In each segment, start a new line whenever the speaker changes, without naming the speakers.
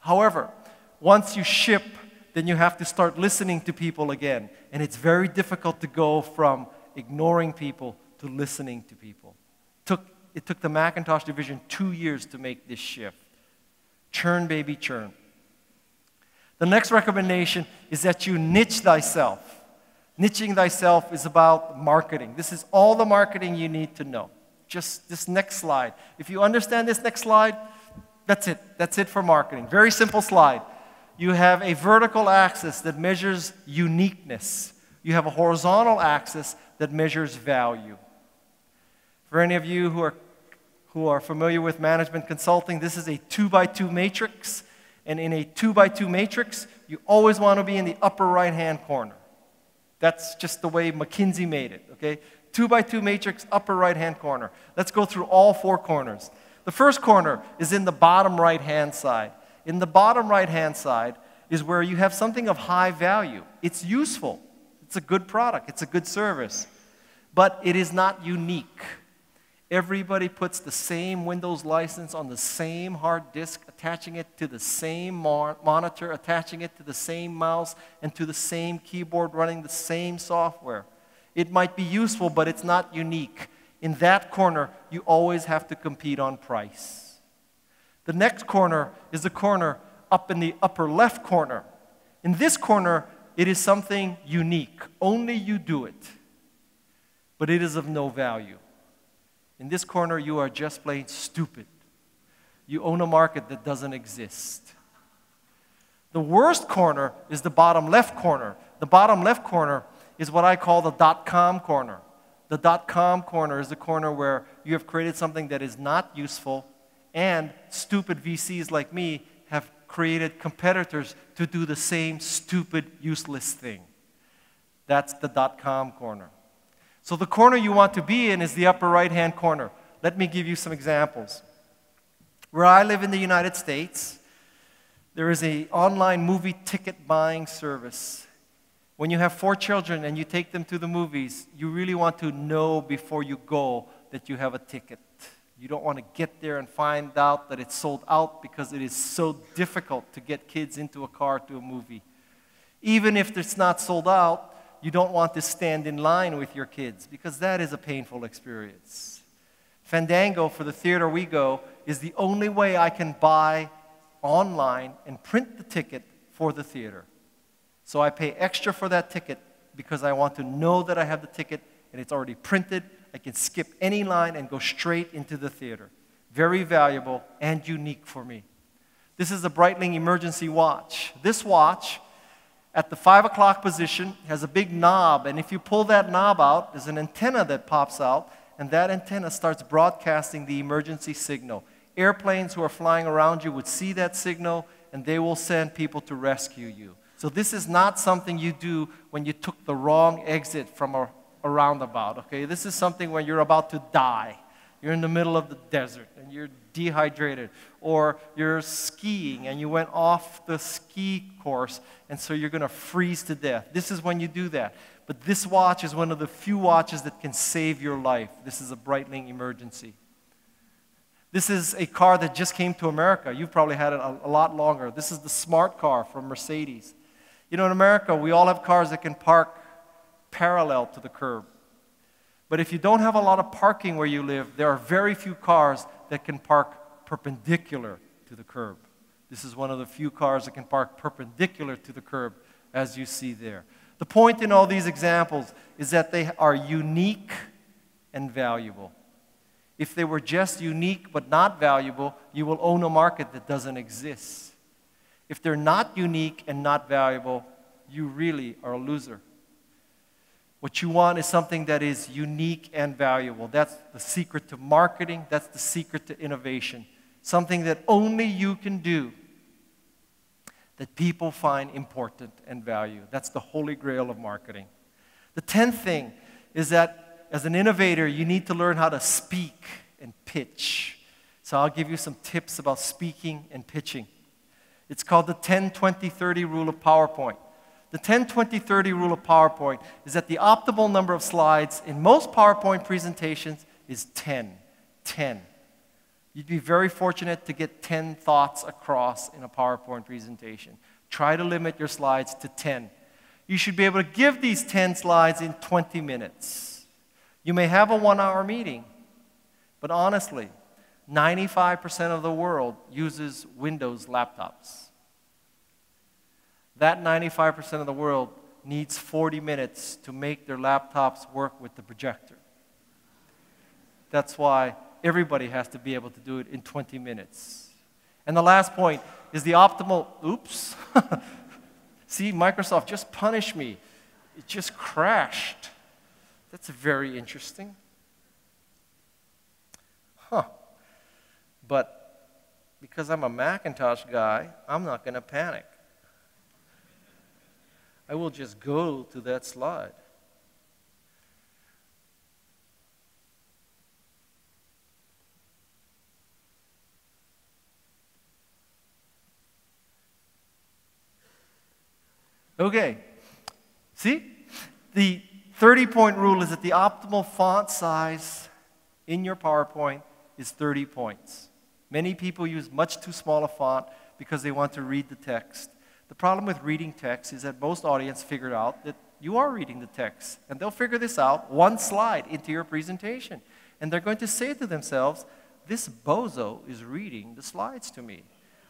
However, once you ship, then you have to start listening to people again. And it's very difficult to go from ignoring people to listening to people. It took the Macintosh division 2 years to make this shift. Churn, baby, churn. The next recommendation is that you niche thyself. Niching thyself is about marketing. This is all the marketing you need to know. Just this next slide. If you understand this next slide, that's it. That's it for marketing. Very simple slide. You have a vertical axis that measures uniqueness. You have a horizontal axis that measures value. For any of you who are familiar with management consulting, this is a 2x2 matrix. And in a 2x2 matrix, you always want to be in the upper right-hand corner. That's just the way McKinsey made it, okay? 2x2 matrix, upper right-hand corner. Let's go through all 4 corners. The first corner is in the bottom right-hand side. In the bottom right-hand side is where you have something of high value. It's useful. It's a good product. It's a good service. But it is not unique. Everybody puts the same Windows license on the same hard disk, attaching it to the same monitor, attaching it to the same mouse, and to the same keyboard, running the same software. It might be useful, but it's not unique. In that corner, you always have to compete on price. The next corner is the corner up in the upper left corner. In this corner, it is something unique. Only you do it. But it is of no value. In this corner, you are just plain stupid. You own a market that doesn't exist. The worst corner is the bottom left corner. The bottom left corner is what I call the .com corner. The .com corner is the corner where you have created something that is not useful, and stupid VCs like me have created competitors to do the same stupid, useless thing. That's the .com corner. So the corner you want to be in is the upper right-hand corner. Let me give you some examples. Where I live in the United States, there is an online movie ticket buying service. When you have 4 children and you take them to the movies, you really want to know before you go that you have a ticket. You don't want to get there and find out that it's sold out because it is so difficult to get kids into a car to a movie. Even if it's not sold out, you don't want to stand in line with your kids because that is a painful experience. Fandango, for the theater we go, is the only way I can buy online and print the ticket for the theater. So I pay extra for that ticket because I want to know that I have the ticket and it's already printed. I can skip any line and go straight into the theater. Very valuable and unique for me. This is a Breitling emergency watch. This watch, at the 5 o'clock position, has a big knob, and if you pull that knob out, there's an antenna that pops out, and that antenna starts broadcasting the emergency signal. Airplanes who are flying around you would see that signal, and they will send people to rescue you. So this is not something you do when you took the wrong exit from a roundabout, okay? This is something when you're about to die. You're in the middle of the desert, and you're dehydrated, or you're skiing and you went off the ski course and so you're going to freeze to death. This is when you do that. But this watch is one of the few watches that can save your life. This is a Breitling emergency. This is a car that just came to America. You've probably had it a lot longer. This is the smart car from Mercedes. You know, in America, we all have cars that can park parallel to the curb. But if you don't have a lot of parking where you live, there are very few cars that can park perpendicular to the curb. This is one of the few cars that can park perpendicular to the curb, as you see there. The point in all these examples is that they are unique and valuable. If they were just unique but not valuable, you will own a market that doesn't exist. If they're not unique and not valuable, you really are a loser. What you want is something that is unique and valuable. That's the secret to marketing. That's the secret to innovation. Something that only you can do that people find important and value. That's the holy grail of marketing. The 10th thing is that as an innovator, you need to learn how to speak and pitch. So I'll give you some tips about speaking and pitching. It's called the 10-20-30 rule of PowerPoint. The 10-20-30 rule of PowerPoint is that the optimal number of slides in most PowerPoint presentations is 10. 10. You'd be very fortunate to get 10 thoughts across in a PowerPoint presentation. Try to limit your slides to 10. You should be able to give these 10 slides in 20 minutes. You may have a 1-hour meeting, but honestly, 95% of the world uses Windows laptops. That 95% of the world needs 40 minutes to make their laptops work with the projector. That's why everybody has to be able to do it in 20 minutes. And the last point is the optimal, oops. See, Microsoft just punished me. It just crashed. That's very interesting. Huh. But because I'm a Macintosh guy, I'm not going to panic. I will just go to that slide. Okay, see? The 30-point rule is that the optimal font size in your PowerPoint is 30 points. Many people use much too small a font because they want to read the text. The problem with reading text is that most audience figured out that you are reading the text, and they'll figure this out one slide into your presentation. And they're going to say to themselves, this bozo is reading the slides to me.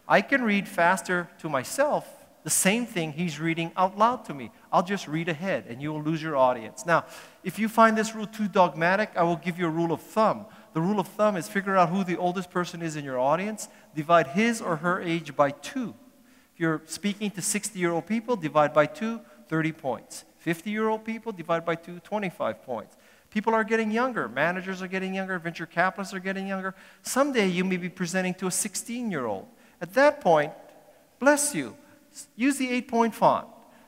I can read faster to myself the same thing he's reading out loud to me. I'll just read ahead, and you will lose your audience. Now, if you find this rule too dogmatic, I will give you a rule of thumb. The rule of thumb is figure out who the oldest person is in your audience, divide his or her age by 2. If you're speaking to 60-year-old people, divide by 2, 30 points. 50-year-old people, divide by 2, 25 points. People are getting younger. Managers are getting younger. Venture capitalists are getting younger. Someday you may be presenting to a 16-year-old. At that point, bless you. Use the 8-point font.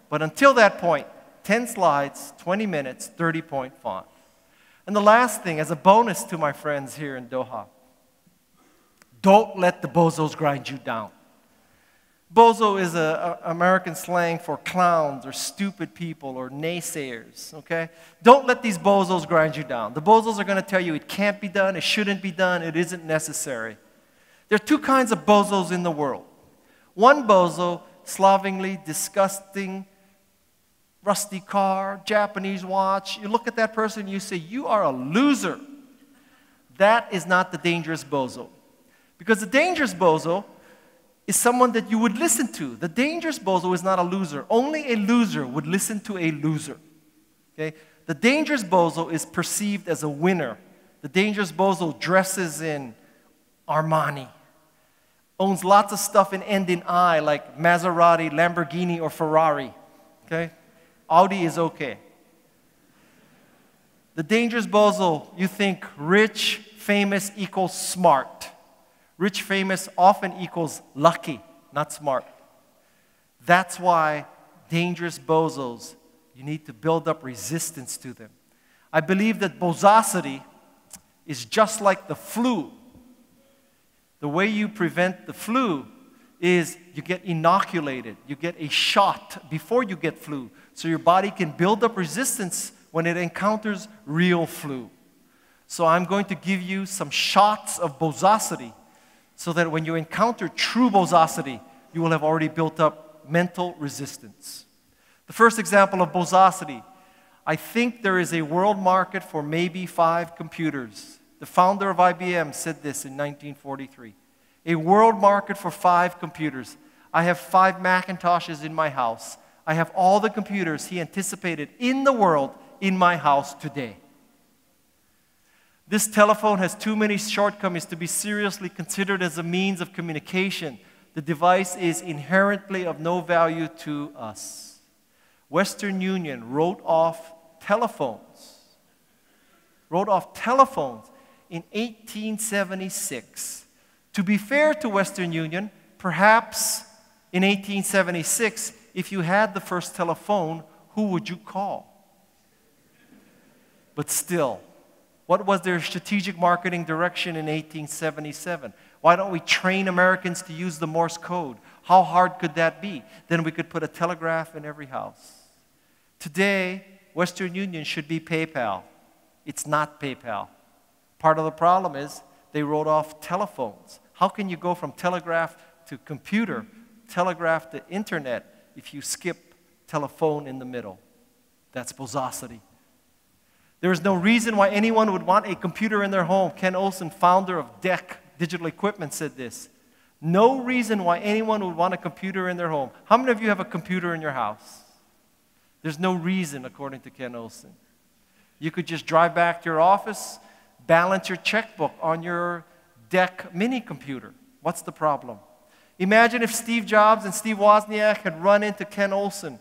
But until that point, 10 slides, 20 minutes, 30-point font. And the last thing, as a bonus to my friends here in Doha, don't let the bozos grind you down. Bozo is an American slang for clowns or stupid people or naysayers, okay? Don't let these bozos grind you down. The bozos are going to tell you it can't be done, it shouldn't be done, it isn't necessary. There are 2 kinds of bozos in the world. One bozo, slovenly, disgusting, rusty car, Japanese watch. You look at that person and you say, you are a loser. That is not the dangerous bozo. Because the dangerous bozo is someone that you would listen to. The dangerous bozo is not a loser. Only a loser would listen to a loser. Okay? The dangerous bozo is perceived as a winner. The dangerous bozo dresses in Armani, owns lots of stuff in end in I, like Maserati, Lamborghini, or Ferrari. Okay? Audi is okay. The dangerous bozo, you think rich, famous equals smart. Rich, famous often equals lucky, not smart. That's why dangerous bozos, you need to build up resistance to them. I believe that bozosity is just like the flu. The way you prevent the flu is you get inoculated. You get a shot before you get flu, so your body can build up resistance when it encounters real flu. So I'm going to give you some shots of bozosity so that when you encounter true bozosity, you will have already built up mental resistance. The first example of bozosity, I think there is a world market for maybe 5 computers. The founder of IBM said this in 1943. A world market for 5 computers. I have 5 Macintoshes in my house. I have all the computers he anticipated in the world in my house today. This telephone has too many shortcomings to be seriously considered as a means of communication. The device is inherently of no value to us. Western Union wrote off telephones. Wrote off telephones in 1876. To be fair to Western Union, perhaps in 1876, if you had the first telephone, who would you call? But still, what was their strategic marketing direction in 1877? Why don't we train Americans to use the Morse code? How hard could that be? Then we could put a telegraph in every house. Today, Western Union should be PayPal. It's not PayPal. Part of the problem is they wrote off telephones. How can you go from telegraph to computer, telegraph to internet, if you skip telephone in the middle? That's pososity. There is no reason why anyone would want a computer in their home. Ken Olsen, founder of DEC Digital Equipment, said this. No reason why anyone would want a computer in their home. How many of you have a computer in your house? There's no reason, according to Ken Olsen. You could just drive back to your office, balance your checkbook on your DEC mini computer. What's the problem? Imagine if Steve Jobs and Steve Wozniak had run into Ken Olsen,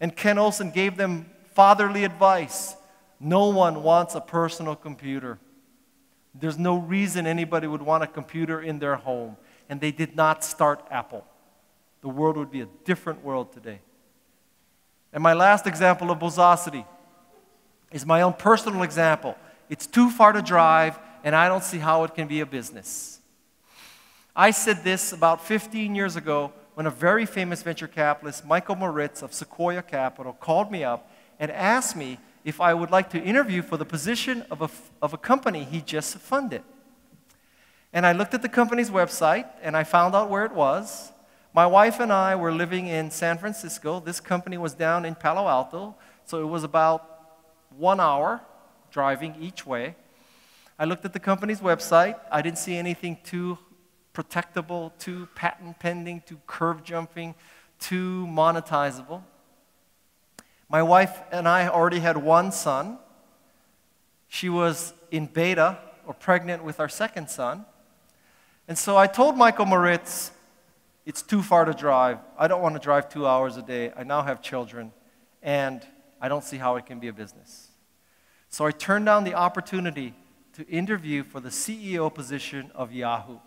and Ken Olsen gave them fatherly advice. No one wants a personal computer. There's no reason anybody would want a computer in their home. And they did not start Apple. The world would be a different world today. And my last example of pososity is my own personal example. It's too far to drive, and I don't see how it can be a business. I said this about 15 years ago when a very famous venture capitalist, Michael Moritz of Sequoia Capital, called me up and asked me if I would like to interview for the position of a company he just funded. And I looked at the company's website, and I found out where it was. My wife and I were living in San Francisco. This company was down in Palo Alto, so it was about 1 hour driving each way. I looked at the company's website. I didn't see anything too protectable, too patent pending, too curve jumping, too monetizable. My wife and I already had one son. She was in beta or pregnant with our second son. And so I told Michael Moritz, it's too far to drive. I don't want to drive 2 hours a day. I now have children, and I don't see how it can be a business. So I turned down the opportunity to interview for the CEO position of Yahoo.